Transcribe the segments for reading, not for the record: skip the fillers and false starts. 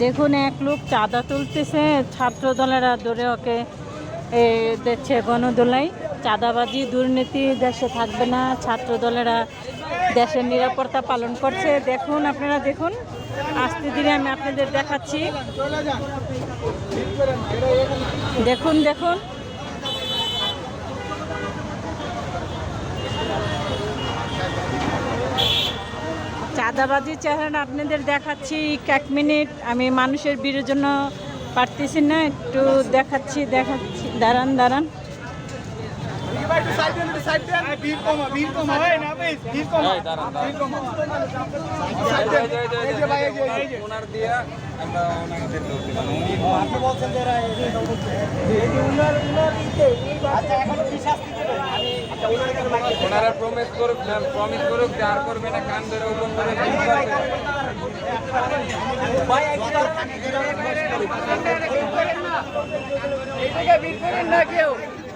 দেখুন এক লোক চাঁদা তুলতেছে, ছাত্র দলেরা ধরে ওকে দিচ্ছে গণদোলাই। চাঁদাবাজি দুর্নীতি দেশে থাকবে না, ছাত্র দলেরা দেশের নিরাপত্তা পালন করছে। দেখুন আপনারা দেখুন, আস্তে ধীরে আমি আপনাদের দেখাচ্ছি। দেখুন দেখুন চাঁদাবাজি চেহারা আপনাদের দেখাচ্ছি। এক মিনিট, আমি মানুষের ভিড়ের জন্য পারতেছি না, একটু দেখাচ্ছি দাঁড়ান দাঁড়ান। ওনারা প্রমিস করুক আর করবে না, কান ধরে ওপেন করে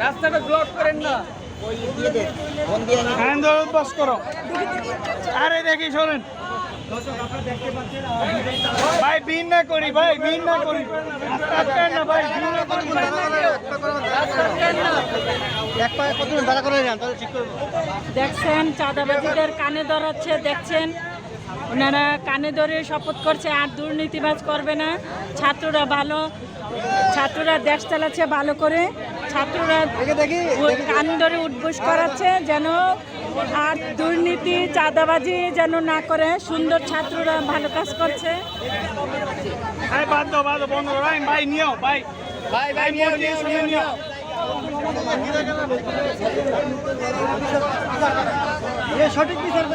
রাস্তাটা ব্লক করেন না। আরে দেখি শোনেন ভাই, বিন না করি ভাই, বিন না করি না ভাই, বিন না করি দেখছেন চাঁদাবাজিদের কানে ধরাচ্ছে, দেখছেন ওনারা কানে ধরে শপথ করছে আর দুর্নীতিবাজ করবে না। ছাত্ররা ভালো, ছাত্ররা দেশ চালাচ্ছে ভালো করে, ছাত্ররা কান ধরে উদ্বোস করাচ্ছে যেন আর দুর্নীতি চাঁদাবাজি যেন না করে। সুন্দর ছাত্ররা ভালো কাজ করছে। ভাই নিও ভাই, ভাই ভাই নিও নিও নিও নিও সঠিক বিচার